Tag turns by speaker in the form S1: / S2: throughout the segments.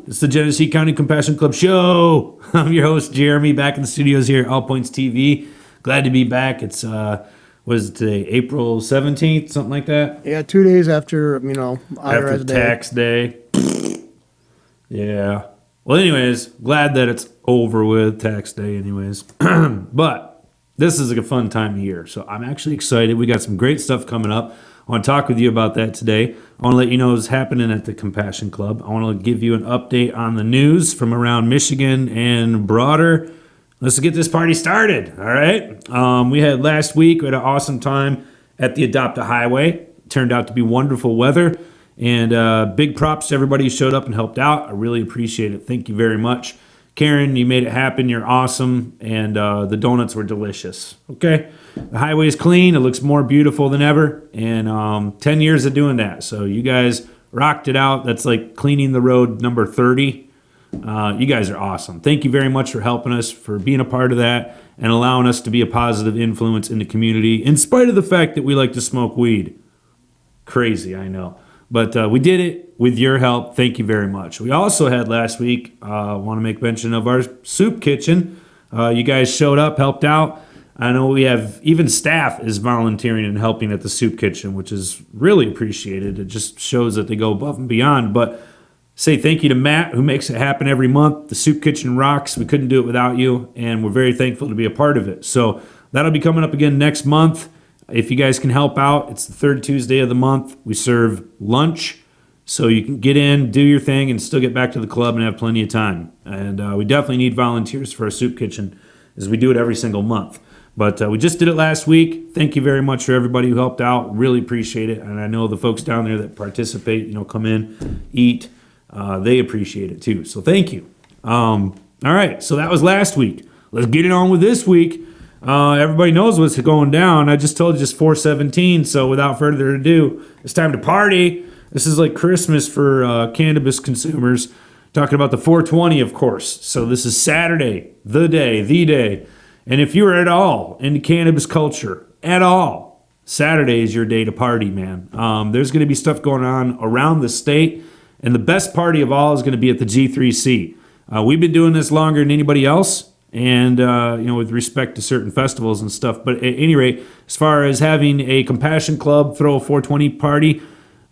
S1: It's the Genesee County Compassion Club show. I'm your host, Jeremy, back in the studios here at All Points TV. Glad to be back. It's, what is it today, April 17th, something like that?
S2: Yeah, 2 days after,
S1: After tax day. Yeah. Well, anyways, glad that it's over with, tax day anyways. But this is a fun time of year, so I'm actually excited. We got some great stuff coming up. I want to talk with you about that today. I want to let you know what's happening at the Compassion Club. I want to give you an update on the news from around Michigan and broader. Let's get this party started, all right? We had last week, we had an awesome time at the Adopt a Highway. It turned out to be wonderful weather, and big props to everybody who showed up and helped out. I really appreciate it. Thank you very much. Karen, you made it happen. You're awesome, and the donuts were delicious, okay? The highway is clean. It looks more beautiful than ever, and 10 years of doing that. So you guys rocked it out. That's like cleaning the road number 30. You guys are awesome. Thank you very much for helping us, for being a part of that, and allowing us to be a positive influence in the community, in spite of the fact that we like to smoke weed. Crazy, I know. But we did it with your help. Thank you very much. We also had last week, want to make mention of our soup kitchen. You guys showed up, helped out. I know we have even staff is volunteering and helping at the soup kitchen, which is really appreciated. It just shows that they go above and beyond. But say thank you to Matt, who makes it happen every month. The soup kitchen rocks. We couldn't do it without you, and we're very thankful to be a part of it. So that'll be coming up again next month. If you guys can help out, it's the third Tuesday of the month. We serve lunch, so you can get in, do your thing, and still get back to the club and have plenty of time. And we definitely need volunteers for our soup kitchen, as we do it every single month. But we just did it last week. Thank you very much for everybody who helped out. Really appreciate it. And I know the folks down there that participate, come in, eat. They appreciate it too. So thank you. All right, so that was last week. Let's get it on with this week. Everybody knows what's going down. I just told you just 417, so without further ado, it's time to party. This is like Christmas for cannabis consumers. Talking about the 420, of course. So this is Saturday, the day. And if you're at all into cannabis culture, at all, Saturday is your day to party, man. There's going to be stuff going on around the state, and the best party of all is going to be at the G3C. We've been doing this longer than anybody else, and with respect to certain festivals and stuff. But at any rate, as far as having a Compassion Club throw a 420 party,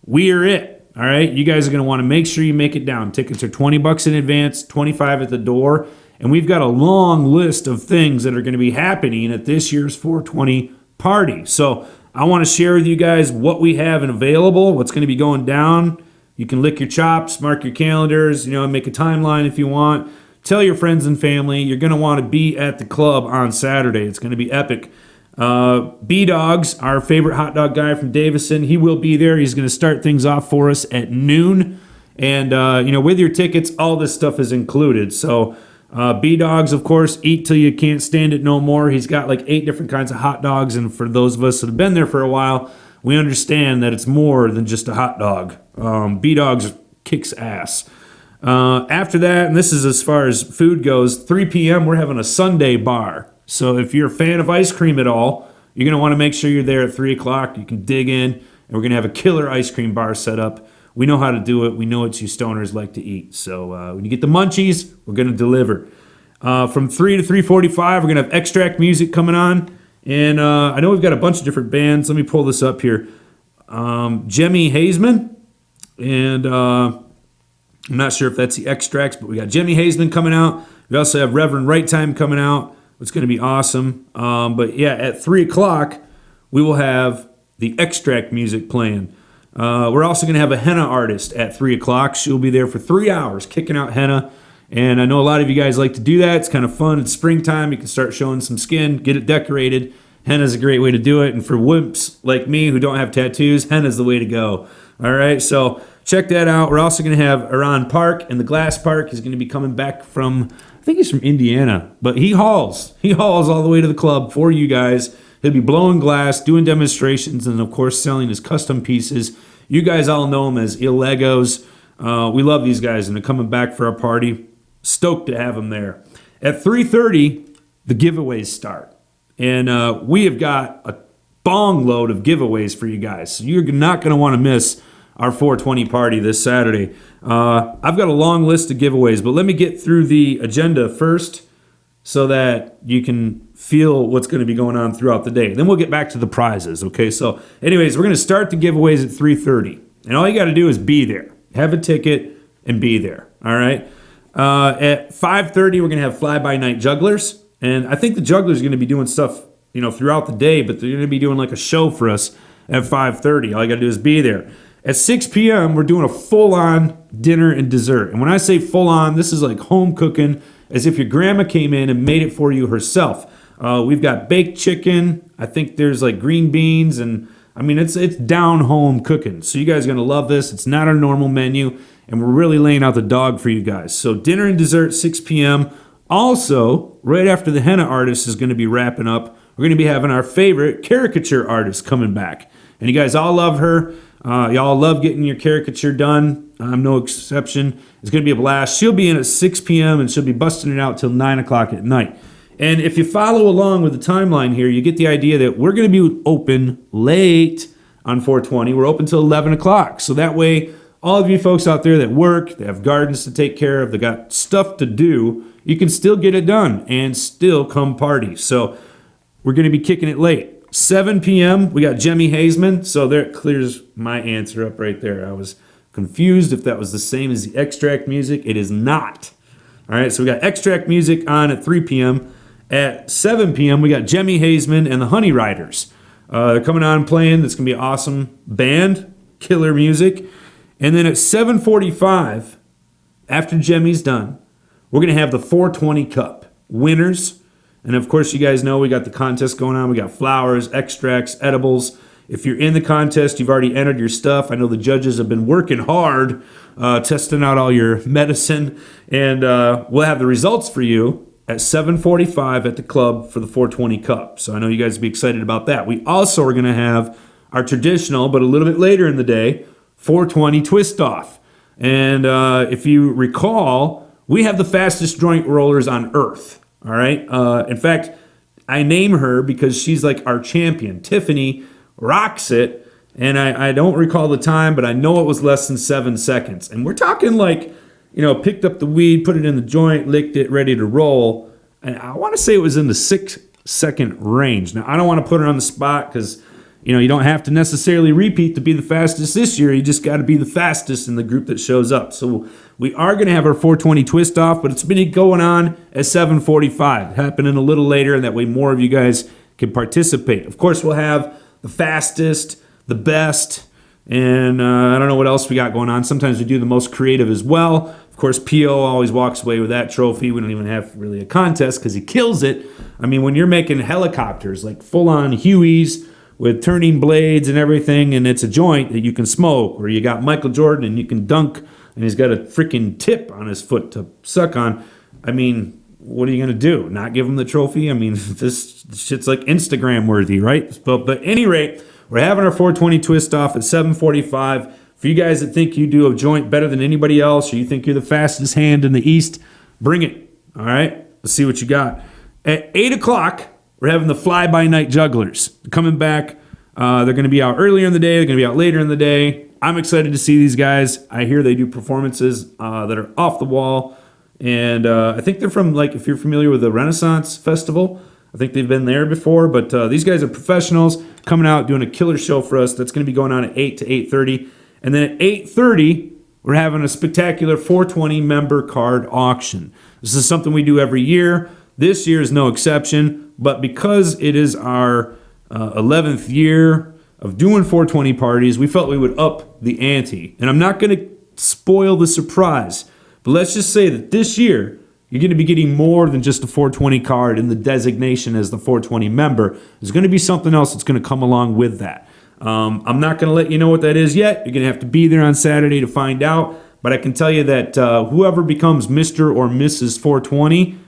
S1: we are it. All right, you guys are going to want to make sure you make it down. Tickets are $20 in advance, $25 at the door. And we've got a long list of things that are going to be happening at this year's 420 party. So I want to share with you guys what we have available, what's going to be going down. You can lick your chops, mark your calendars, make a timeline if you want. Tell your friends and family you're going to want to be at the club on Saturday. It's going to be epic. B-Dogs, our favorite hot dog guy from Davison, he will be there. He's going to start things off for us at noon. And, with your tickets, all this stuff is included. So B-Dogs, of course, eat till you can't stand it no more. He's got like 8 different kinds of hot dogs, and for those of us that have been there for a while, we understand that it's more than just a hot dog. B-Dogs kicks ass. After that, and this is as far as food goes, 3 p.m. we're having a Sunday bar. So if you're a fan of ice cream at all, you're going to want to make sure you're there at 3 o'clock. You can dig in, and we're going to have a killer ice cream bar set up. We know how to do it. We know what you stoners like to eat. So when you get the munchies, we're going to deliver. From 3 to 3:45, we're going to have extract music coming on. And I know we've got a bunch of different bands. Let me pull this up here. Jemmy Hazeman. And I'm not sure if that's the extracts, but we got Jemmy Hazeman coming out. We also have Reverend Right Time coming out. It's going to be awesome. But yeah, at 3 o'clock, we will have the extract music playing. We're also going to have a henna artist at 3 o'clock. She'll be there for 3 hours kicking out henna. And I know a lot of you guys like to do that. It's kind of fun. It's springtime. You can start showing some skin, get it decorated. Henna's a great way to do it. And for wimps like me who don't have tattoos, henna's the way to go. All right, so check that out. We're also going to have Aron Park in the Glass Park. He's going to be coming back from, I think he's from Indiana. But he hauls all the way to the club for you guys. He'll be blowing glass, doing demonstrations, and of course selling his custom pieces. You guys all know him as Illegos. We love these guys, and they're coming back for our party. Stoked to have them there. At 3:30, the giveaways start. And we have got a bong load of giveaways for you guys. So you're not going to want to miss our 420 party this Saturday. I've got a long list of giveaways, but let me get through the agenda first so that you can feel what's going to be going on throughout the day. Then we'll get back to the prizes, okay? So anyways, we're going to start the giveaways at 3:30. And all you got to do is be there. Have a ticket and be there, all right? At 5:30, we're going to have fly-by-night jugglers. And I think the jugglers are going to be doing stuff, throughout the day, but they're going to be doing like a show for us at 5:30. All you got to do is be there. At 6 p.m., we're doing a full-on dinner and dessert. And when I say full-on, this is like home cooking, as if your grandma came in and made it for you herself. We've got baked chicken. I think there's like green beans, and I mean, it's down home cooking. So you guys are going to love this. It's not our normal menu, and we're really laying out the dog for you guys. So dinner and dessert, 6 p.m. Also, right after the henna artist is going to be wrapping up, we're going to be having our favorite caricature artist coming back. And you guys all love her. Y'all love getting your caricature done. I'm no exception. It's going to be a blast. She'll be in at 6 p.m. and she'll be busting it out till 9 o'clock at night. And if you follow along with the timeline here, you get the idea that we're going to be open late on 420. We're open till 11 o'clock. So that way, all of you folks out there that work, they have gardens to take care of, they got stuff to do, you can still get it done and still come party. So we're going to be kicking it late. 7 p.m., we got Jemmy Hazeman. So there clears my answer up right there. I was confused if that was the same as the extract music. It is not. All right, so we got extract music on at 3 p.m. At 7 p.m., we got Jemmy Hazeman and the Honey Riders. They're coming on and playing. It's going to be an awesome band, killer music. And then at 7:45, after Jemmy's done, we're going to have the 420 Cup winners. And of course, you guys know we got the contest going on. We got flowers, extracts, edibles. If you're in the contest, you've already entered your stuff. I know the judges have been working hard, testing out all your medicine. And we'll have the results for you at 7:45 at the club for the 420 Cup. So I know you guys will be excited about that. We also are going to have our traditional, but a little bit later in the day, 420 Twist Off. And if you recall, we have the fastest joint rollers on earth. All right. In fact, I name her because she's like our champion. Tiffany rocks it. And I don't recall the time, but I know it was less than 7 seconds. And we're talking like, picked up the weed, put it in the joint, licked it, ready to roll. And I want to say it was in the 6-second range. Now, I don't want to put her on the spot because, you don't have to necessarily repeat to be the fastest this year. You just got to be the fastest in the group that shows up. So we are going to have our 420 Twist Off, but it's been going on at 7:45, happening a little later, and that way more of you guys can participate. Of course, we'll have the fastest, the best, and I don't know what else we got going on. Sometimes we do the most creative as well. Of course, P.O. always walks away with that trophy. We don't even have really a contest because he kills it. I mean, when you're making helicopters, like full-on Hueys with turning blades and everything, and it's a joint that you can smoke, or you got Michael Jordan and you can dunk, and he's got a freaking tip on his foot to suck on. I mean, what are you going to do? Not give him the trophy? I mean, this shit's like Instagram worthy, right? But at any rate, we're having our 420 Twist Off at 7:45. For you guys that think you do a joint better than anybody else, or you think you're the fastest hand in the East, bring it. All right? Let's see what you got. At 8 o'clock, we're having the fly-by-night jugglers. They're coming back. They're going to be out earlier in the day. They're going to be out later in the day. I'm excited to see these guys. I hear they do performances that are off the wall. And I think they're from, like, if you're familiar with the Renaissance Festival, I think they've been there before. But these guys are professionals coming out doing a killer show for us. That's going to be going on at 8 to 8:30. And then at 8:30, we're having a spectacular 420 member card auction. This is something we do every year. This year is no exception. But because it is our 11th year of doing 420 parties, we felt we would up the ante. And I'm not going to spoil the surprise, but let's just say that this year, you're going to be getting more than just a 420 card in the designation as the 420 member. There's going to be something else that's going to come along with that. I'm not going to let you know what that is yet. You're going to have to be there on Saturday to find out. But I can tell you that whoever becomes Mr. or Mrs. 420,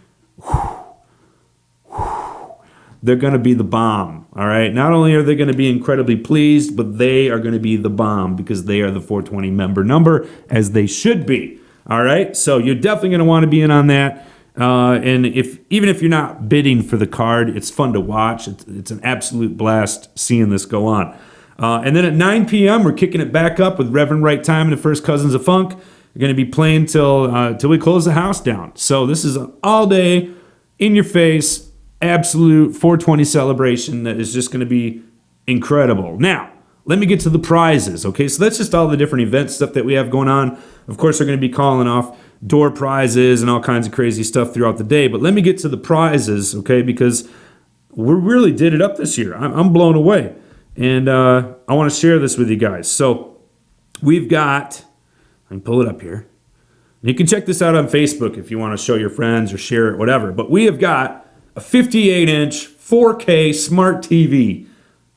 S1: they're going to be the bomb, all right? Not only are they going to be incredibly pleased, but they are going to be the bomb because they are the 420 member number, as they should be, all right? So you're definitely going to want to be in on that. And even if you're not bidding for the card, it's fun to watch. It's an absolute blast seeing this go on. And then at 9 p.m., we're kicking it back up with Reverend Right Time and the First Cousins of Funk. We're going to be playing till we close the house down. So this is an all-day, in-your-face, absolute 420 celebration that is just going to be incredible. Now, let me get to the prizes, okay? So that's just all the different event stuff that we have going on. Of course, we're going to be calling off door prizes and all kinds of crazy stuff throughout the day. But let me get to the prizes, okay? Because we really did it up this year. I'm blown away. And I want to share this with you guys. So we've got, I can pull it up here. You can check this out on Facebook if you want to show your friends or share it, whatever. But we have got a 58-inch 4K smart TV.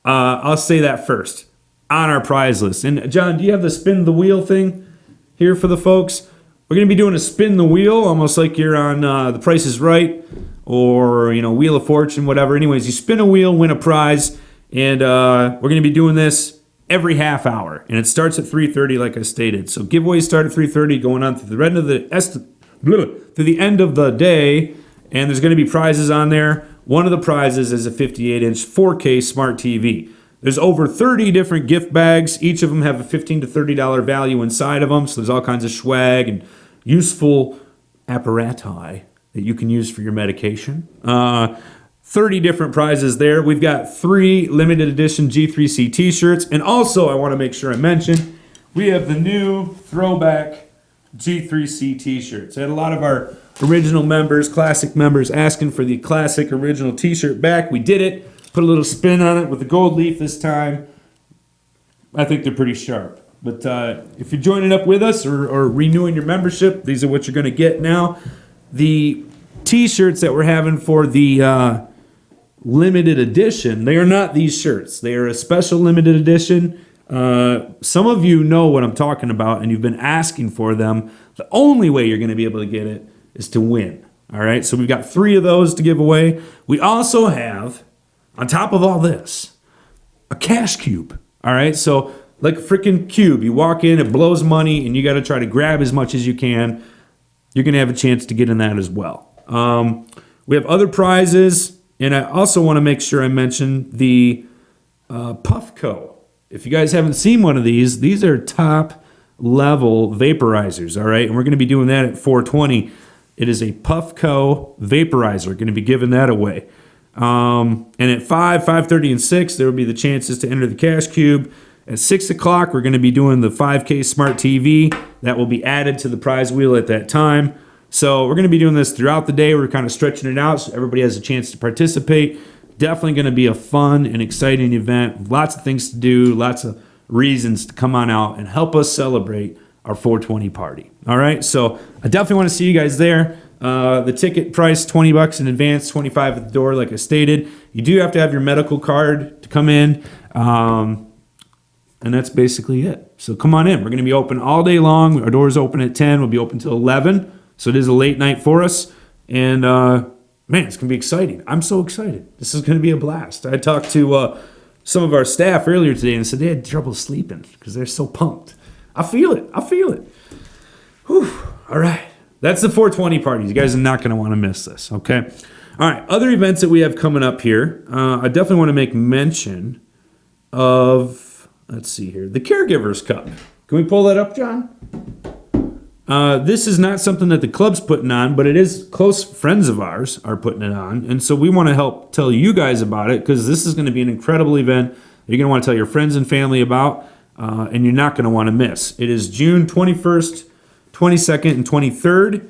S1: I'll say that first, on our prize list. And John, do you have the spin the wheel thing here for the folks? We're going to be doing a spin the wheel, almost like you're on The Price is Right or, Wheel of Fortune, whatever. Anyways, you spin a wheel, win a prize. And we're going to be doing this every half hour. And it starts at 3:30, like I stated. So giveaways start at 3:30, going on through the end of the day. And there's going to be prizes on there. One of the prizes is a 58-inch 4K smart TV. There's over 30 different gift bags. Each of them have a $15 to $30 value inside of them. So there's all kinds of swag and useful apparati that you can use for your medication. 30 different prizes there. We've got 3 limited edition G3C t-shirts. And also, I want to make sure I mention, we have the new throwback G3C t-shirts. I had a lot of our original members, classic members, asking for the classic original t-shirt back. We did it. Put a little spin on it with the gold leaf this time. I think they're pretty sharp. But if you're joining up with us or renewing your membership, these are what you're going to get now. The t-shirts that we're having for the limited edition, they are not these shirts. They are a special limited edition. Some of you know what I'm talking about, and you've been asking for them. The only way you're going to be able to get it is to win. All right, so we've got 3 of those to give away. We also have, on top of all this, a cash cube. All right, so like a freaking cube. You walk in, it blows money, and you got to try to grab as much as you can. You're going to have a chance to get in that as well. We have other prizes. And I also want to make sure I mention the Puffco. If you guys haven't seen one of these are top level vaporizers, all right? And we're going to be doing that at 420. It is a Puffco vaporizer. We're going to be giving that away. And at 5, 5:30, and 6, there will be the chances to enter the cash cube. At 6 o'clock, we're going to be doing the 5K smart TV. That will be added to the prize wheel at that time. So we're going to be doing this throughout the day. We're kind of stretching it out so everybody has a chance to participate. Definitely going to be a fun and exciting event. Lots of things to do, lots of reasons to come on out and help us celebrate our 420 party. All right, so I definitely want to see you guys there. The ticket price, $20 in advance, $25 at the door, like I stated. You do have to have your medical card to come in. And that's basically it. So come on in. We're going to be open all day long. Our doors open at 10. We'll be open till 11. So it is a late night for us. And, man, it's going to be exciting. I'm so excited. This is going to be a blast. I talked to some of our staff earlier today and said they had trouble sleeping because they're so pumped. I feel it. Whew. All right. That's the 420 party. You guys are not going to want to miss this, okay? All right. Other events that we have coming up here. I definitely want to make mention of, let's see here, the Caregivers Cup. Can we pull that up, John? This is not something that the club's putting on, but it is close friends of ours are putting it on. And so we want to help tell you guys about it because this is going to be an incredible event that you're going to want to tell your friends and family about, and you're not going to want to miss. It is June 21st, 22nd, and 23rd.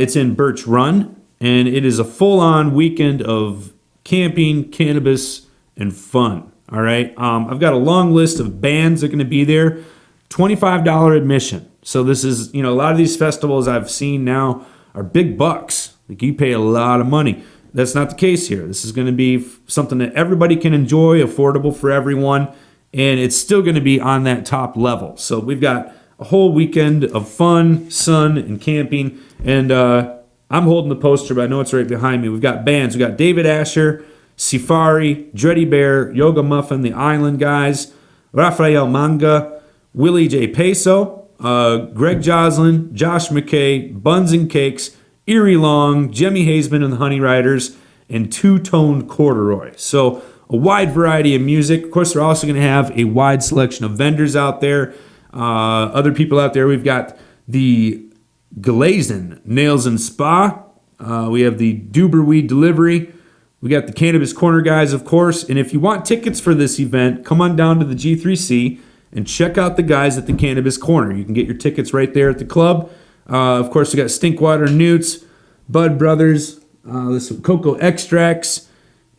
S1: It's in Birch Run, and it is a full-on weekend of camping, cannabis, and fun. All right. I've got a long list of bands that are going to be there. $25 admission. So this is, a lot of these festivals I've seen now are big bucks. Like you pay a lot of money. That's not the case here. This is going to be something that everybody can enjoy, affordable for everyone, and it's still going to be on that top level. So we've got a whole weekend of fun, sun, and camping. And I'm holding the poster, but I know it's right behind me. We've got bands. We've got David Asher, Safari, Dreddy Bear, Yoga Muffin, The Island Guys, Rafael Manga, Willie J. Peso, Greg Joslin, Josh McKay, Buns and Cakes, Erie Long, Jemmy Hazeman and the Honey Riders, and Two-Toned Corduroy. So a wide variety of music. Of course, we're also going to have a wide selection of vendors out there. Other people out there, we've got the Glazen Nails and Spa. We have the Duber Weed Delivery. We got the Cannabis Corner guys, of course. And if you want tickets for this event, come on down to the G3C and check out the guys at the Cannabis Corner. You can get your tickets right there at the club. Of course, we got Stinkwater Newts, Bud Brothers, some Cocoa Extracts,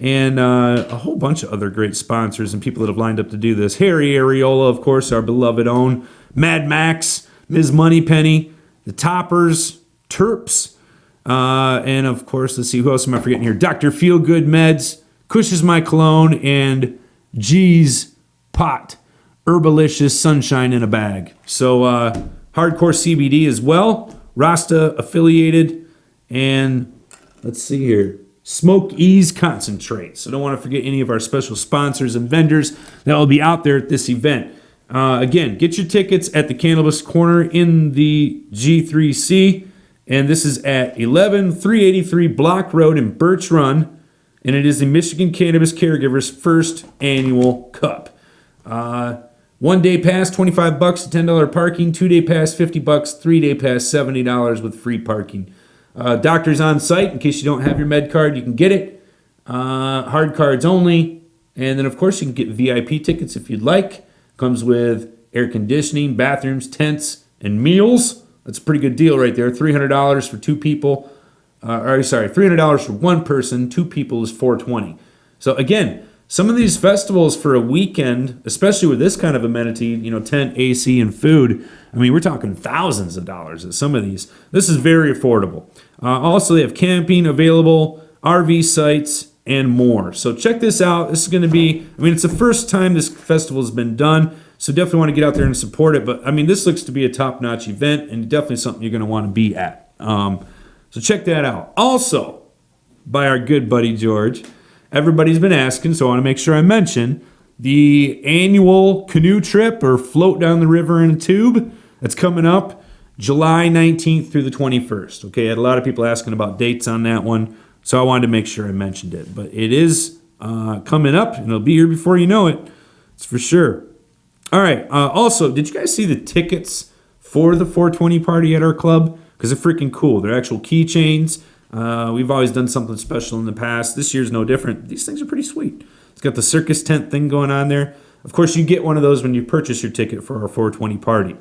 S1: and a whole bunch of other great sponsors and people that have lined up to do this. Harry Areola, of course, our beloved own. Mad Max, Ms. Moneypenny, the Toppers, Terps, and of course, let's see, who else am I forgetting here? Dr. Feelgood Meds, Kush is My Cologne, and G's Pot, Herbalicious Sunshine in a Bag. So, Hardcore CBD as well, Rasta affiliated, and let's see here, Smoke Ease Concentrate. So don't want to forget any of our special sponsors and vendors that will be out there at this event. Again, get your tickets at the Cannabis Corner in the G3C. And this is at 11383 Block Road in Birch Run. And it is the Michigan Cannabis Caregivers First Annual Cup. 1 day pass, $25, $10 parking. 2 day pass, $50. 3 day pass, $70 with free parking. Doctors on site, in case you don't have your med card, you can get it. Hard cards only. And then, of course, you can get VIP tickets if you'd like. Comes with air conditioning, bathrooms, tents, and meals. That's a pretty good deal right there. $300 for two people. $300 for one person. Two people is $420. So again, some of these festivals for a weekend, especially with this kind of amenity, tent, AC, and food, I mean, we're talking thousands of dollars at some of these. This is very affordable. Also, they have camping available, RV sites, and more. So check this out. This is going to be, it's the first time this festival has been done, so definitely want to get out there and support it. But, this looks to be a top-notch event, and definitely something you're going to want to be at. So check that out. Also, by our good buddy George, everybody's been asking, so I want to make sure I mention the annual canoe trip or float down the river in a tube that's coming up July 19th through the 21st. Okay, I had a lot of people asking about dates on that one, so I wanted to make sure I mentioned it. But it is coming up, and it'll be here before you know it. It's for sure. All right, also, did you guys see the tickets for the 420 party at our club? Because they're freaking cool. They're actual keychains. We've always done something special in the past. This year's no different. These things are pretty sweet. It's got the circus tent thing going on there. Of course, you get one of those when you purchase your ticket for our 420 party.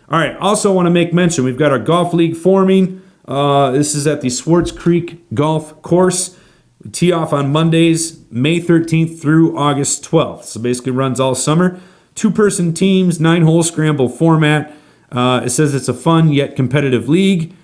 S1: All right, also want to make mention, we've got our golf league forming. This is at the Swartz Creek Golf Course. We tee off on Mondays, May 13th through August 12th. So basically runs all summer. 2-person teams, 9-hole scramble format. It says it's a fun yet competitive league.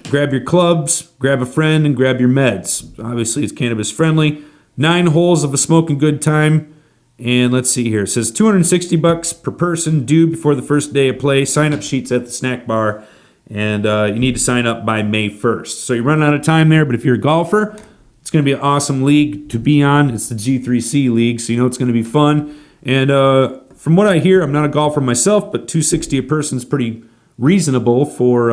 S1: Grab your clubs, grab a friend, and grab your meds. Obviously, it's cannabis friendly. 9 holes of a smoking good time. And let's see here. It says $260 per person due before the first day of play. Sign-up sheets at the snack bar. And you need to sign up by May 1st. So you're running out of time there, but if you're a golfer, it's going to be an awesome league to be on. It's the G3C league, so you know it's going to be fun. And from what I hear, I'm not a golfer myself, but $260 a person is pretty reasonable for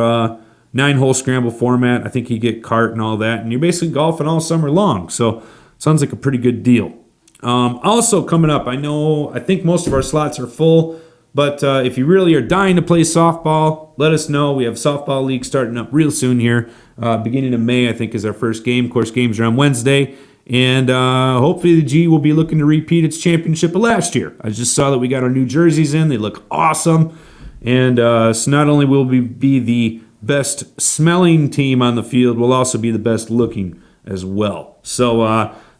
S1: 9-hole scramble format. I think you get cart and all that, and you're basically golfing all summer long. So sounds like a pretty good deal. Also coming up, I think most of our slots are full, but if you really are dying to play softball, let us know. We have softball league starting up real soon here. Beginning of May, I think, is our first game. Of course, games are on Wednesday. And hopefully the G will be looking to repeat its championship of last year. I just saw that we got our new jerseys in. They look awesome. And so not only will we be the best smelling team on the field, we'll also be the best looking as well. So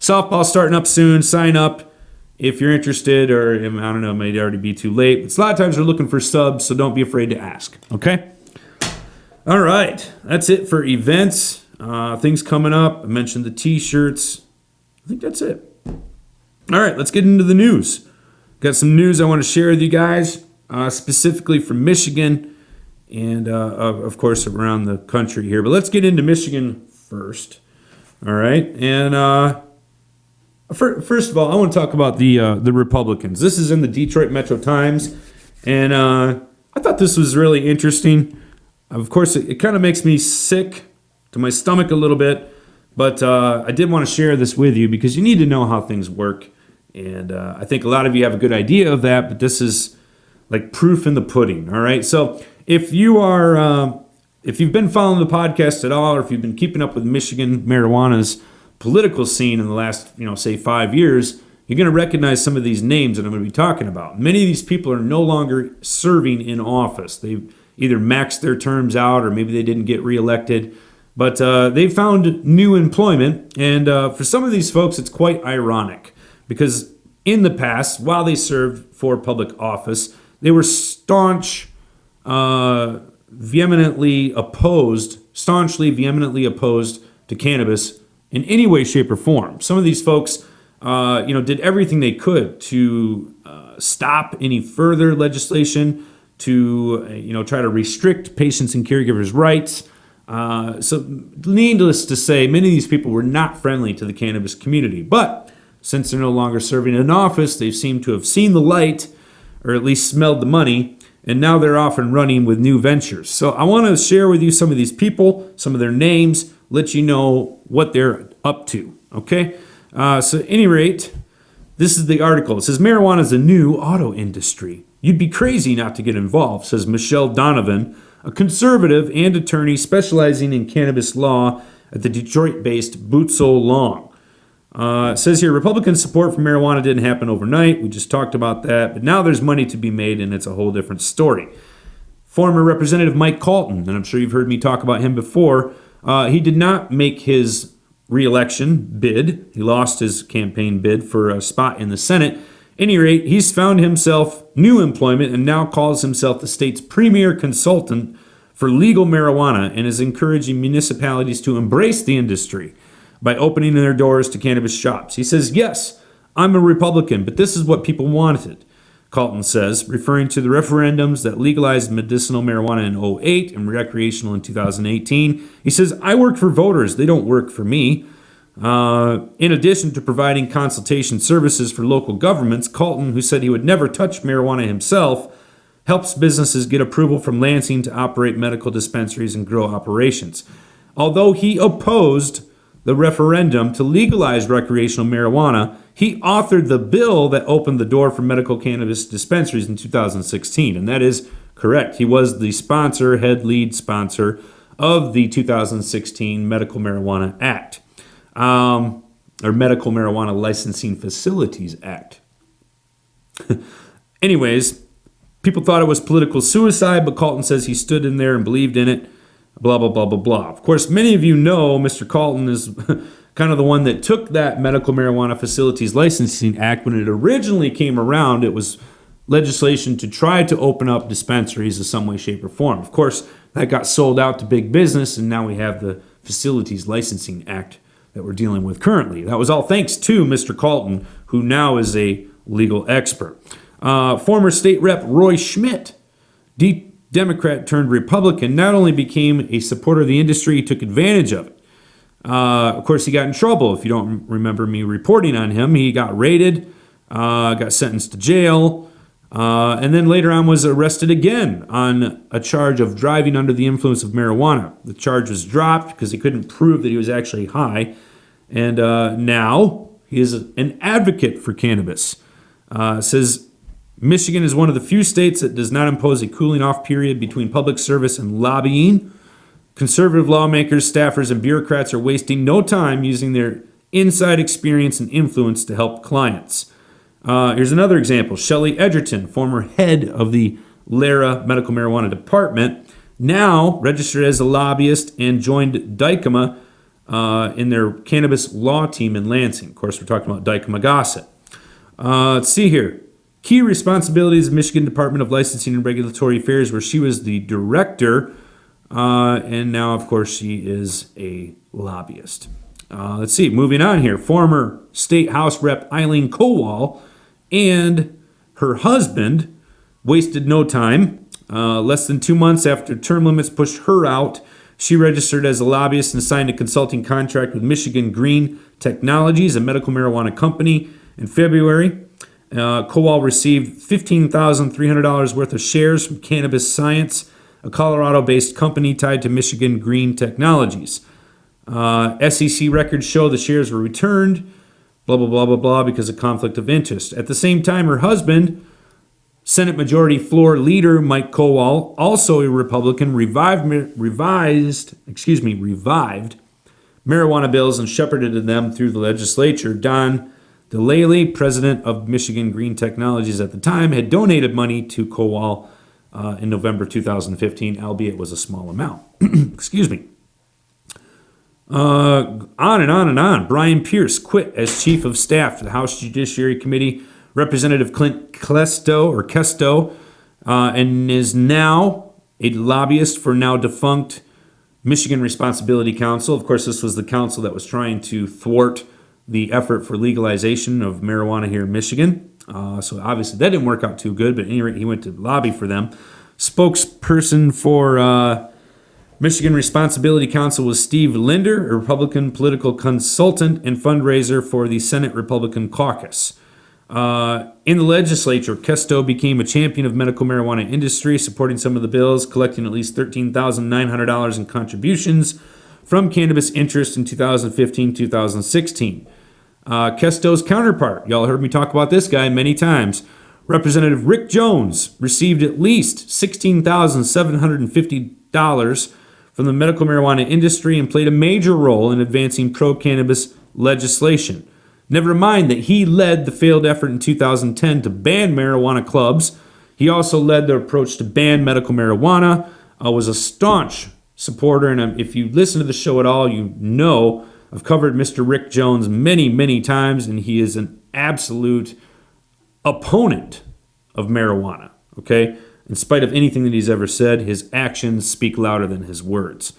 S1: softball starting up soon. Sign up if you're interested, or I don't know, it may already be too late. But a lot of times we're looking for subs, so don't be afraid to ask. Okay? All right. That's it for events. Things coming up. I mentioned the t-shirts. I think that's it. All right, let's get into the news. Got some news I want to share with you guys, specifically from Michigan and, of course, around the country here. But let's get into Michigan first. All right, and first of all, I want to talk about the Republicans. This is in the Detroit Metro Times, and I thought this was really interesting. Of course, it kind of makes me sick to my stomach a little bit. But I did want to share this with you because you need to know how things work And I think a lot of you have a good idea of that, but this is like proof in the pudding. All right. So if you are, if you've been following the podcast at all, or if you've been keeping up with Michigan marijuana's political scene in the last, say 5 years, you're going to recognize some of these names that I'm going to be talking about. Many of these people are no longer serving in office. They've either maxed their terms out or maybe they didn't get reelected. But they found new employment. And for some of these folks, it's quite ironic because in the past, while they served for public office, they were staunchly vehemently opposed to cannabis in any way, shape, or form. Some of these folks, did everything they could to stop any further legislation, to try to restrict patients and caregivers' rights. So needless to say, many of these people were not friendly to the cannabis community. But since they're no longer serving in office, they seem to have seen the light, or at least smelled the money, and now they're off and running with new ventures. So I want to share with you some of these people, some of their names, let you know what they're up to, okay? So at any rate, this is the article. It says, marijuana is a new auto industry. You'd be crazy not to get involved, says Michelle Donovan, a conservative and attorney specializing in cannabis law at the Detroit-based Bootzell Long. It says here, Republican support for marijuana didn't happen overnight. We just talked about that. But now there's money to be made, and it's a whole different story. Former Representative Mike Calton, and I'm sure you've heard me talk about him before, he did not make his re-election bid. He lost his campaign bid for a spot in the Senate. At any rate, he's found himself new employment and now calls himself the state's premier consultant for legal marijuana and is encouraging municipalities to embrace the industry by opening their doors to cannabis shops. He says, yes, I'm a Republican, but this is what people wanted, Calton says, referring to the referendums that legalized medicinal marijuana in 2008 and recreational in 2018. He says, I work for voters. They don't work for me. In addition to providing consultation services for local governments, Calton, who said he would never touch marijuana himself, helps businesses get approval from Lansing to operate medical dispensaries and grow operations. Although he opposed the referendum to legalize recreational marijuana, he authored the bill that opened the door for medical cannabis dispensaries in 2016. And that is correct. He was the lead sponsor of the 2016 Medical Marijuana Act, or Medical Marijuana Licensing Facilities Act. Anyways, people thought it was political suicide, but Calton says he stood in there and believed in it. Blah, blah, blah, blah, blah. Of course, many of you know Mr. Calton is kind of the one that took that Medical Marijuana Facilities Licensing Act. When it originally came around, it was legislation to try to open up dispensaries in some way, shape, or form. Of course, that got sold out to big business, and now we have the Facilities Licensing Act that we're dealing with currently. That was all thanks to Mr. Calton, who now is a legal expert. Former state rep Roy Schmidt, Democrat turned Republican, not only became a supporter of the industry, he took advantage of it. Of course, he got in trouble. If you don't remember me reporting on him, he got raided, got sentenced to jail, and then later on was arrested again on a charge of driving under the influence of marijuana. The charge was dropped because he couldn't prove that he was actually high, and now he is an advocate for cannabis. Says Michigan is one of the few states that does not impose a cooling off period between public service and lobbying. Conservative lawmakers, staffers, and bureaucrats are wasting no time using their inside experience and influence to help clients. Here's another example. Shelley Edgerton, former head of the Lara Medical Marijuana Department, now registered as a lobbyist and joined Dykema in their cannabis law team in Lansing. Of course, we're talking about Dykema Gossett. Let's see here. Key responsibilities of Michigan Department of Licensing and Regulatory Affairs, where she was the director, and now, of course, she is a lobbyist. Let's see, moving on here. Former State House Rep Eileen Kowal and her husband wasted no time. Less than 2 months after term limits pushed her out, she registered as a lobbyist and signed a consulting contract with Michigan Green Technologies, a medical marijuana company, in February. Kowal received $15,300 worth of shares from Cannabis Science, a Colorado-based company tied to Michigan Green Technologies. SEC records show the shares were returned blah, blah, blah, blah, blah, because of conflict of interest. At the same time, her husband, Senate Majority Floor Leader Mike Kowal, also a Republican, revived marijuana bills and shepherded them through the legislature. Don DeLaley, president of Michigan Green Technologies at the time, had donated money to Kowal in November 2015, albeit it was a small amount. Excuse me. On and on and on. Brian Pierce quit as chief of staff to the House Judiciary Committee. Representative Clint Kesto, and is now a lobbyist for now defunct Michigan Responsibility Council. Of course, this was the council that was trying to thwart the effort for legalization of marijuana here in Michigan. So obviously that didn't work out too good, but at any rate, he went to lobby for them. Spokesperson for Michigan Responsibility Council was Steve Linder, a Republican political consultant and fundraiser for the Senate Republican Caucus. In the legislature, Kesto became a champion of medical marijuana industry, supporting some of the bills, collecting at least $13,900 in contributions from cannabis interests in 2015-2016. Kesto's counterpart, y'all heard me talk about this guy many times, Representative Rick Jones, received at least $16,750 from the medical marijuana industry and played a major role in advancing pro-cannabis legislation. Never mind that he led the failed effort in 2010 to ban marijuana clubs. He also led the approach to ban medical marijuana, was a staunch supporter, and if you listen to the show at all, you know I've covered Mr. Rick Jones many, many times, and he is an absolute opponent of marijuana, okay? In spite of anything that he's ever said, his actions speak louder than his words.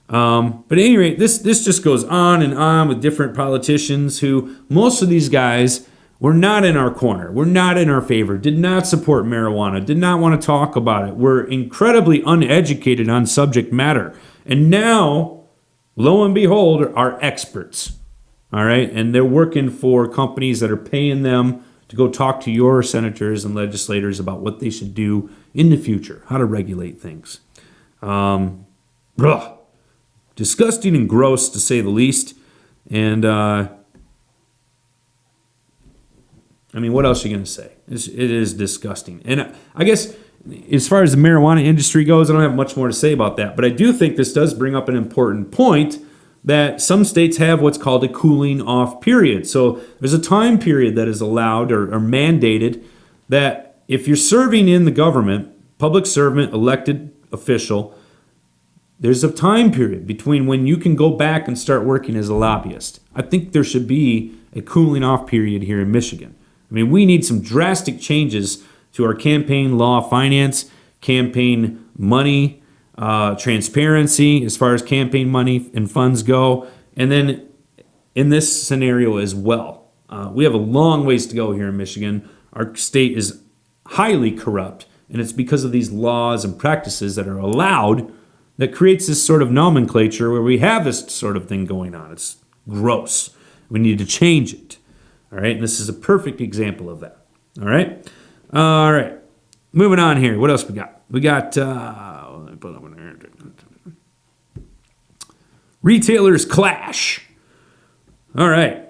S1: But at any rate, this just goes on and on with different politicians who, most of these guys, were not in our corner, were not in our favor, did not support marijuana, did not want to talk about it, were incredibly uneducated on subject matter. And now, lo and behold, are experts, all right? And they're working for companies that are paying them to go talk to your senators and legislators about what they should do in the future, how to regulate things. Disgusting and gross, to say the least. And, I mean, what else are you going to say? It is disgusting. And I guess as far as the marijuana industry goes, I don't have much more to say about that. But I do think this does bring up an important point that some states have what's called a cooling off period. So there's a time period that is allowed or mandated that if you're serving in the government, public servant, elected official, there's a time period between when you can go back and start working as a lobbyist. I think there should be a cooling off period here in Michigan. I mean, we need some drastic changes to our campaign law finance, campaign money, transparency as far as campaign money and funds go. And then in this scenario as well, we have a long ways to go here in Michigan. Our state is highly corrupt, and it's because of these laws and practices that are allowed that creates this sort of nomenclature where we have this sort of thing going on. It's gross. We need to change it. All right, and this is a perfect example of that. All right? All right. Moving on here. What else we got? We got retailers clash. All right.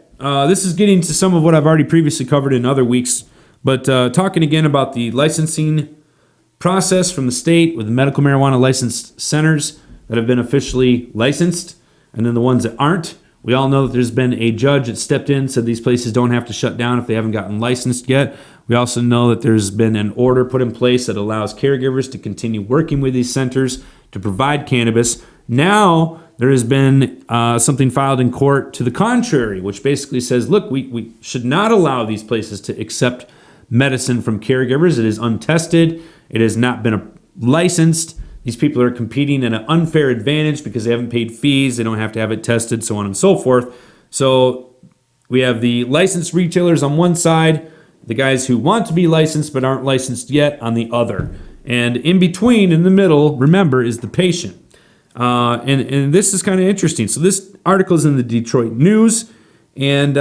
S1: This is getting to some of what I've already previously covered in other weeks, but talking again about the licensing process from the state with the medical marijuana licensed centers that have been officially licensed, and then the ones that aren't. We all know that there's been a judge that stepped in, said these places don't have to shut down if they haven't gotten licensed yet. We also know that there's been an order put in place that allows caregivers to continue working with these centers to provide cannabis. Now there has been something filed in court to the contrary, which basically says, look, we should not allow these places to accept medicine from caregivers. It is untested. It has not been licensed. These people are competing at an unfair advantage because they haven't paid fees. They don't have to have it tested, so on and so forth. So we have the licensed retailers on one side, the guys who want to be licensed but aren't licensed yet on the other. And in between, in the middle, remember, is the patient. And this is kind of interesting. So this article is in the Detroit News, and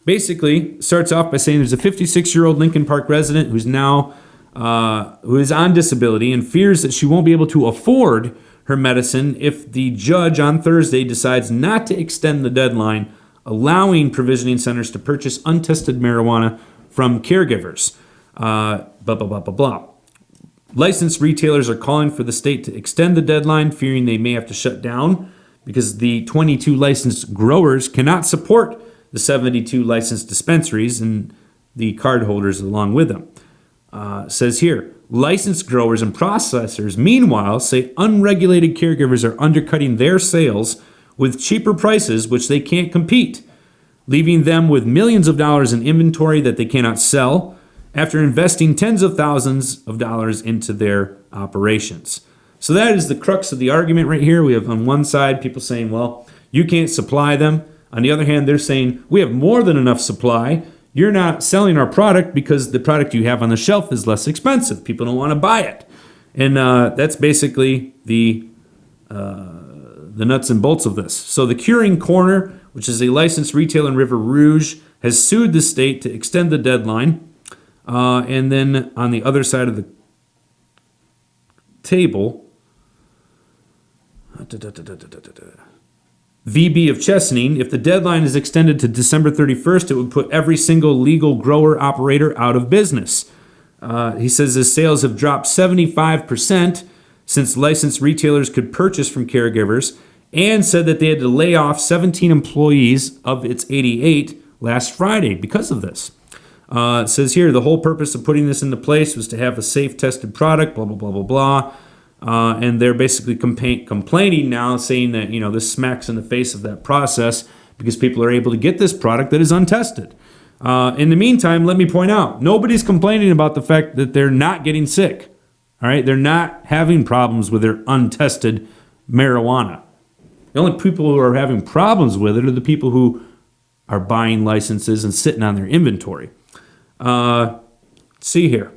S1: basically starts off by saying there's a 56-year-old Lincoln Park resident who is on disability and fears that she won't be able to afford her medicine if the judge on Thursday decides not to extend the deadline allowing provisioning centers to purchase untested marijuana from caregivers. Blah, blah, blah, blah, blah. Licensed retailers are calling for the state to extend the deadline, fearing they may have to shut down because the 22 licensed growers cannot support the 72 licensed dispensaries and the card holders along with them. Says here, licensed growers and processors, meanwhile, say unregulated caregivers are undercutting their sales with cheaper prices, which they can't compete, leaving them with millions of dollars in inventory that they cannot sell after investing tens of thousands of dollars into their operations. So that is the crux of the argument right here. We have on one side people saying, well, you can't supply them. On the other hand, they're saying, we have more than enough supply. You're not selling our product because the product you have on the shelf is less expensive. People don't want to buy it. And that's basically the nuts and bolts of this. So the Curing Corner, which is a licensed retailer in River Rouge, has sued the state to extend the deadline. And then on the other side of the table, VB of Chesaning, if the deadline is extended to December 31st, it would put every single legal grower operator out of business. He says his sales have dropped 75% since licensed retailers could purchase from caregivers, and said that they had to lay off 17 employees of its 88 last Friday because of this. It says here, the whole purpose of putting this into place was to have a safe tested product, blah, blah, blah, blah, blah. And they're basically complaining now, saying that, this smacks in the face of that process because people are able to get this product that is untested. In the meantime, let me point out, nobody's complaining about the fact that they're not getting sick. All right, they're not having problems with their untested marijuana. The only people who are having problems with it are the people who are buying licenses and sitting on their inventory. See here.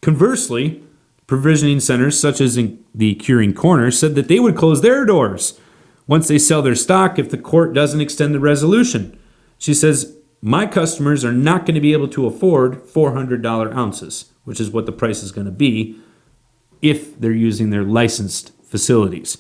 S1: Conversely, provisioning centers such as in the Curing Corner said that they would close their doors once they sell their stock if the court doesn't extend the resolution. She says, my customers are not going to be able to afford $400 ounces, which is what the price is going to be if they're using their licensed facilities.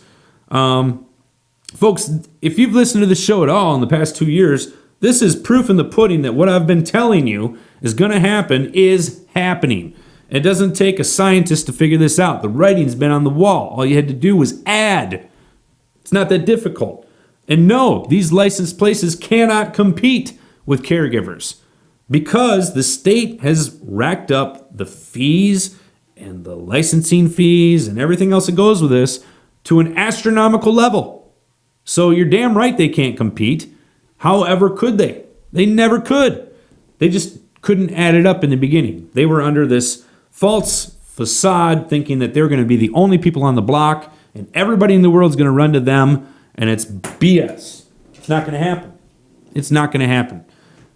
S1: Folks, if you've listened to the show at all in the past 2 years, this is proof in the pudding that what I've been telling you is going to happen is happening. It doesn't take a scientist to figure this out. The writing's been on the wall. All you had to do was add. It's not that difficult. And no, these licensed places cannot compete with caregivers because the state has racked up the fees and the licensing fees and everything else that goes with this to an astronomical level. So you're damn right they can't compete. However, could they? They never could. They just couldn't add it up in the beginning. They were under this false facade thinking that they're going to be the only people on the block and everybody in the world is going to run to them, and it's BS. It's not going to happen. It's not going to happen.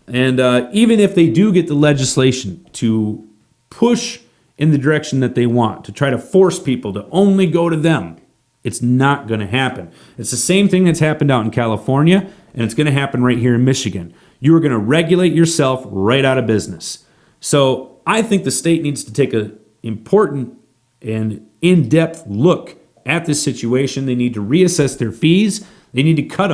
S1: And even if they do get the legislation to push in the direction that they want, to try to force people to only go to them, it's not going to happen. It's the same thing that's happened out in California, and it's going to happen right here in Michigan. You are going to regulate yourself right out of business. So I think the state needs to take an important and in-depth look at this situation. They need to reassess their fees. They need to cut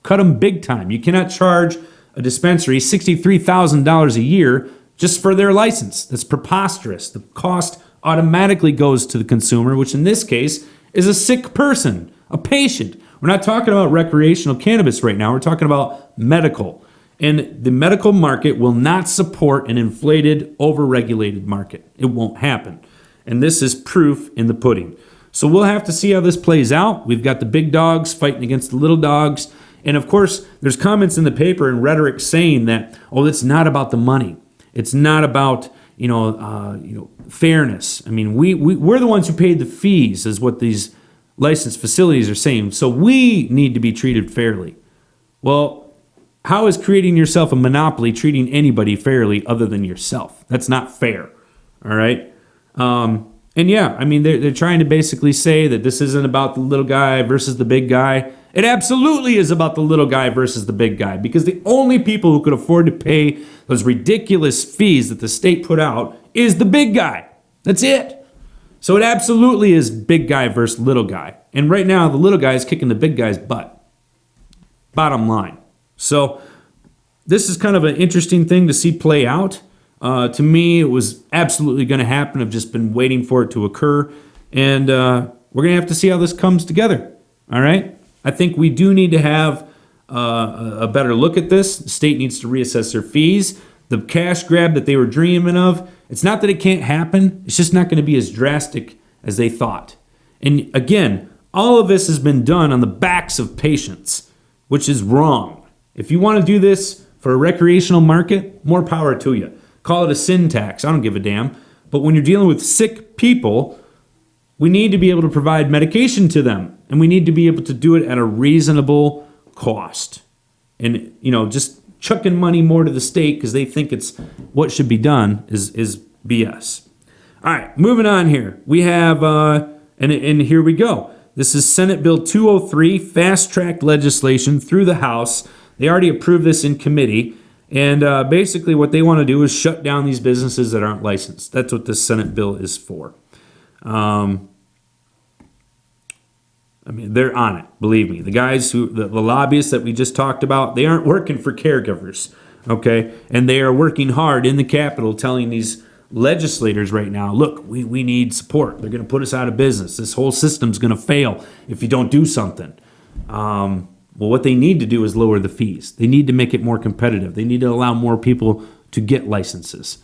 S1: them big time. You cannot charge a dispensary $63,000 a year just for their license. That's preposterous. The cost automatically goes to the consumer, which in this case is a sick person, a patient. We're not talking about recreational cannabis right now. We're talking about medical. And the medical market will not support an inflated, overregulated market. It won't happen. And this is proof in the pudding. So we'll have to see how this plays out. We've got the big dogs fighting against the little dogs. And of course, there's comments in the paper and rhetoric saying that, it's not about the money. It's not about, fairness. I mean, we're the ones who paid the fees, is what these licensed facilities are saying. So we need to be treated fairly. Well, how is creating yourself a monopoly treating anybody fairly other than yourself? That's not fair. All right. And yeah, I mean, they're trying to basically say that this isn't about the little guy versus the big guy. It absolutely is about the little guy versus the big guy, because the only people who could afford to pay those ridiculous fees that the state put out is the big guy. That's it. So it absolutely is big guy versus little guy. And right now, the little guy is kicking the big guy's butt. bottom line. So this is kind of an interesting thing to see play out. To me, it was absolutely going to happen. I've just been waiting for it to occur. And we're going to have to see how this comes together. All right? I think we do need to have a better look at this. The state needs to reassess their fees. The cash grab that they were dreaming of, it's not that it can't happen. It's just not going to be as drastic as they thought. And again, all of this has been done on the backs of patients, which is wrong. If you want to do this for a recreational market, more power to you. Call it a sin tax. I don't give a damn. But when you're dealing with sick people, we need to be able to provide medication to them. And we need to be able to do it at a reasonable cost. And, just chucking money more to the state because they think it's what should be done is BS. All right, moving on here. We have, and here we go. This is Senate Bill 203, fast-tracked legislation through the House. They already approved this in committee. And basically what they want to do is shut down these businesses that aren't licensed. That's what this Senate bill is for. They're on it, believe me. The guys the lobbyists that we just talked about, they aren't working for caregivers, okay? And they are working hard in the Capitol telling these legislators right now, look, we need support. They're going to put us out of business. This whole system's going to fail if you don't do something. Well, what they need to do is lower the fees. They need to make it more competitive. They need to allow more people to get licenses.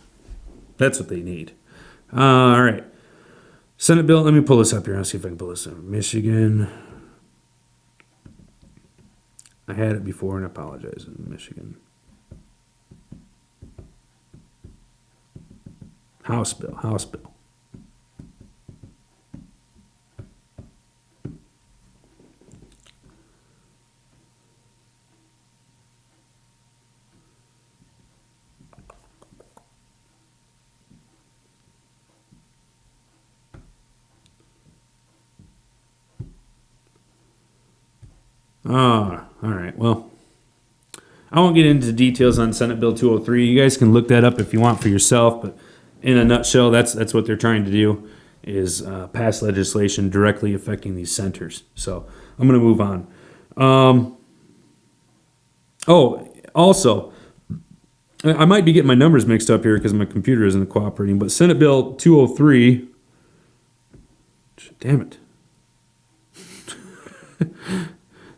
S1: That's what they need. All right. Senate bill, let me pull this up here. I'll see if I can pull this up. Michigan. I had it before and I apologize. Michigan. House bill. All right. Well, I won't get into details on Senate Bill 203. You guys can look that up if you want for yourself. But in a nutshell, that's what they're trying to do is pass legislation directly affecting these centers. So I'm going to move on. Also, I might be getting my numbers mixed up here because my computer isn't cooperating. But Senate Bill 203. Damn it.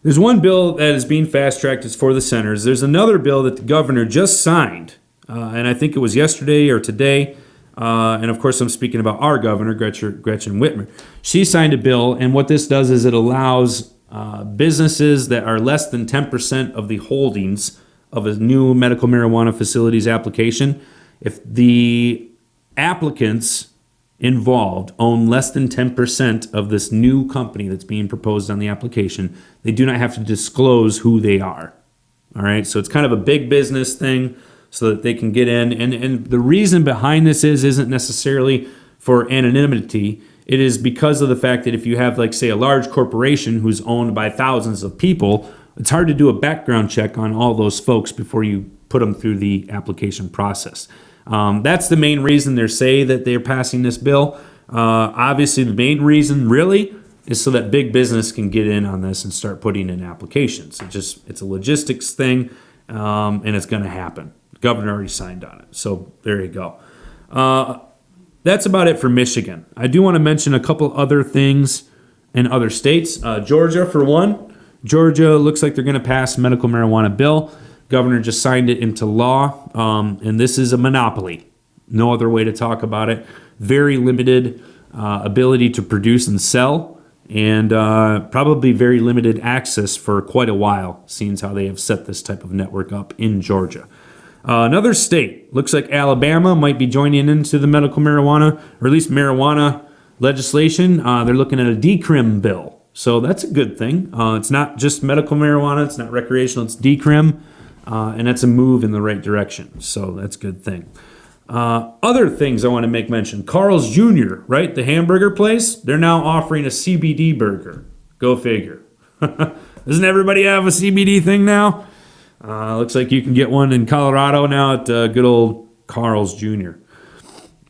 S1: There's one bill that is being fast-tracked. It's for the centers. There's another bill that the governor just signed, and I think it was yesterday or today. And, of course, I'm speaking about our governor, Gretchen Whitmer. She signed a bill, and what this does is it allows businesses that are less than 10% of the holdings of a new medical marijuana facilities application, if the applicants involved own less than 10% of this new company that's being proposed on the application, they do not have to disclose who they are. All right, so it's kind of a big business thing so that they can get in. And the reason behind this isn't necessarily for anonymity. It is because of the fact that if you have, like, say, a large corporation who's owned by thousands of people, it's hard to do a background check on all those folks before you put them through the application process. That's the main reason they say that they're passing this bill. Obviously, the main reason really is so that big business can get in on this and start putting in applications. It's a logistics thing, and it's going to happen. The governor already signed on it, so there you go. That's about it for Michigan. I do want to mention a couple other things in other states. Georgia, for one. Georgia looks like they're going to pass a medical marijuana bill. Governor just signed it into law, and this is a monopoly. No other way to talk about it. Very limited ability to produce and sell, and probably very limited access for quite a while, seeing how they have set this type of network up in Georgia. Another state, looks like Alabama might be joining into the medical marijuana, or at least marijuana legislation. They're looking at a decrim bill. So that's a good thing. It's not just medical marijuana, it's not recreational, it's decrim. And that's a move in the right direction. So that's a good thing. Other things I want to make mention. Carl's Jr., right? The hamburger place, they're now offering a CBD burger. Go figure. Doesn't everybody have a CBD thing now? Looks like you can get one in Colorado now at good old Carl's Jr.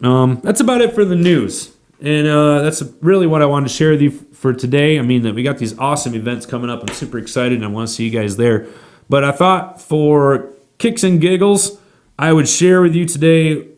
S1: That's about it for the news. And that's really what I wanted to share with you for today. I mean, that we got these awesome events coming up. I'm super excited, and I want to see you guys there. But I thought for kicks and giggles, I would share with you today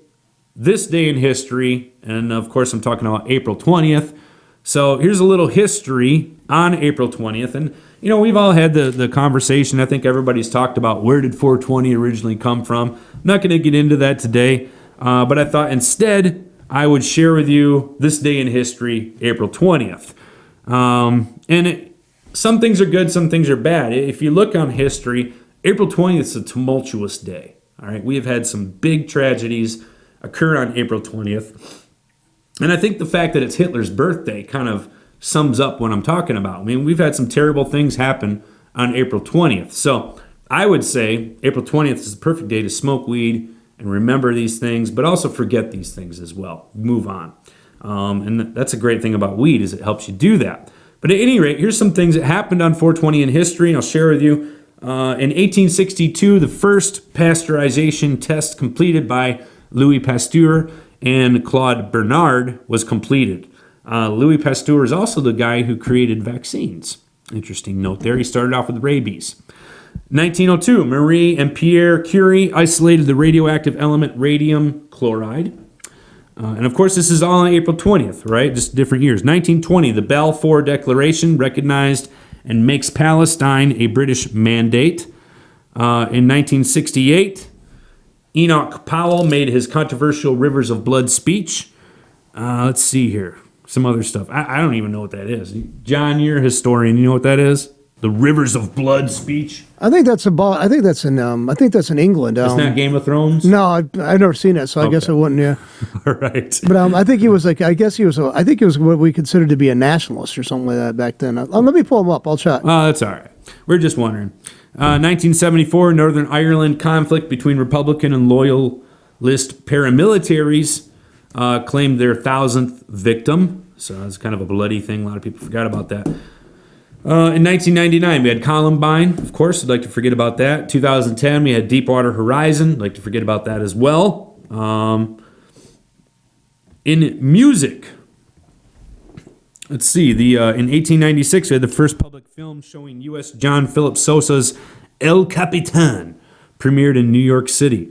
S1: this day in history. And of course, I'm talking about April 20th. So here's a little history on April 20th. And, you know, we've all had the conversation. I think everybody's talked about where did 420 originally come from. I'm not going to get into that today. But I thought instead I would share with you this day in history, April 20th. Some things are good, some things are bad. If you look on history, April 20th is a tumultuous day. All right, we have had some big tragedies occur on April 20th. And I think the fact that it's Hitler's birthday kind of sums up what I'm talking about. I mean, we've had some terrible things happen on April 20th. So I would say April 20th is the perfect day to smoke weed and remember these things, but also forget these things as well. Move on. And that's a great thing about weed is it helps you do that. But at any rate, here's some things that happened on 420 in history, and I'll share with you. In 1862, the first pasteurization test completed by Louis Pasteur and Claude Bernard was completed. Louis Pasteur is also the guy who created vaccines. Interesting note there. He started off with rabies. 1902, Marie and Pierre Curie isolated the radioactive element radium chloride. And of course, this is all on April 20th, right? Just different years. 1920, the Balfour Declaration recognized and makes Palestine a British mandate. In 1968, Enoch Powell made his controversial Rivers of Blood speech. Let's see here. Some other stuff. I don't even know what that is. John, you're a historian. You know what that is? The Rivers of Blood speech.
S2: I think that's in England.
S1: It's not Game of Thrones?
S2: No, I've never seen it, so I guess I wouldn't. Yeah.
S1: All right.
S2: But I think he was like. I think he was what we considered to be a nationalist or something like that back then. Let me pull him up. I'll check.
S1: Oh, that's all right. We're just wondering. 1974, Northern Ireland conflict between Republican and Loyalist paramilitaries claimed their 1,000th victim. So that's kind of a bloody thing. A lot of people forgot about that. In 1999, we had Columbine. Of course, I'd like to forget about that. 2010, we had Deepwater Horizon. I'd like to forget about that as well. In music, let's see. In 1896, we had the first public film showing U.S. John Philip Sousa's El Capitan, premiered in New York City.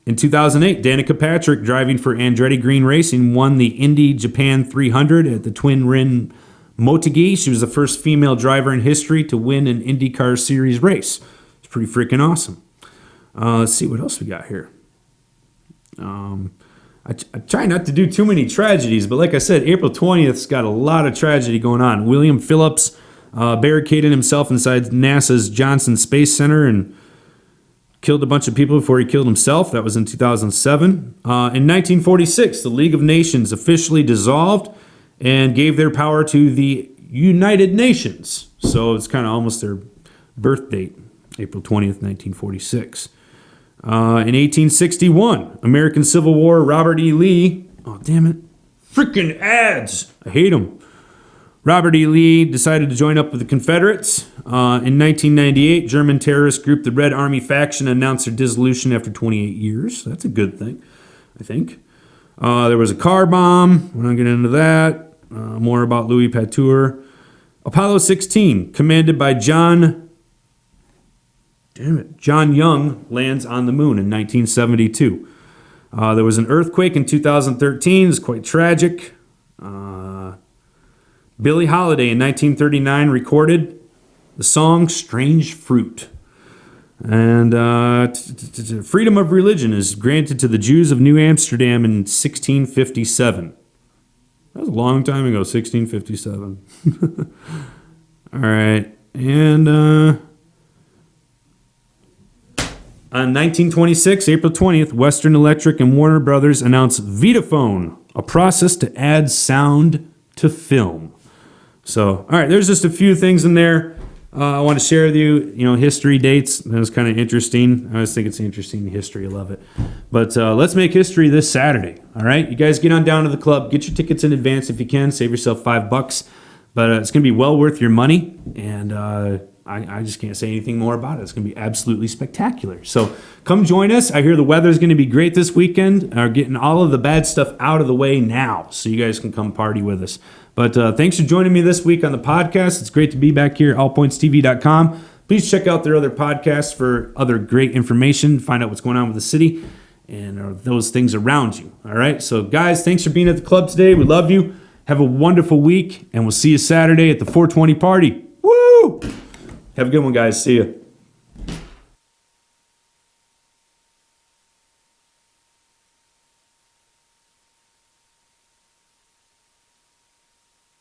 S1: In 2008, Danica Patrick, driving for Andretti Green Racing, won the Indy Japan 300 at the Twin Rim Motegi. She was the first female driver in history to win an IndyCar Series race. It's pretty freaking awesome. Let's see what else we got here. I try not to do too many tragedies, but like I said, April 20th's got a lot of tragedy going on. William Phillips barricaded himself inside NASA's Johnson Space Center and killed a bunch of people before he killed himself. That was in 2007. In 1946, the League of Nations officially dissolved and gave their power to the United Nations. So it's kind of almost their birth date, April 20th, 1946. In 1861, American Civil War, Robert E. Lee. Oh, damn it. Freaking ads. I hate them. Robert E. Lee decided to join up with the Confederates. In 1998, German terrorist group the Red Army faction announced their dissolution after 28 years. That's a good thing, I think. There was a car bomb. We're not getting into that. More about Louis Pasteur. Apollo 16, commanded by John Young, lands on the moon in 1972. There was an earthquake in 2013. It's quite tragic. Billie Holiday in 1939 recorded the song Strange Fruit. And freedom of religion is granted to the Jews of New Amsterdam in 1657. That was a long time ago, 1657. All right. And on 1926, April 20th, Western Electric and Warner Brothers announced Vitaphone, a process to add sound to film. So, all right, there's just a few things in there I want to share with you. You know, history dates. That was kind of interesting. I always think it's interesting history. I love it. But let's make history this Saturday. All right, you guys get on down to the club. Get your tickets in advance if you can. Save yourself $5. But it's going to be well worth your money. And I I just can't say anything more about it. It's going to be absolutely spectacular. So come join us. I hear the weather's going to be great this weekend. Are getting all of the bad stuff out of the way now, so you guys can come party with us. But thanks for joining me this week on the podcast. It's great to be back here at allpointstv.com. Please check out their other podcasts for other great information, find out what's going on with the city and those things around you. All right. So, guys, thanks for being at the club today. We love you. Have a wonderful week, and we'll see you Saturday at the 420 party. Woo! Have a good one, guys. See you.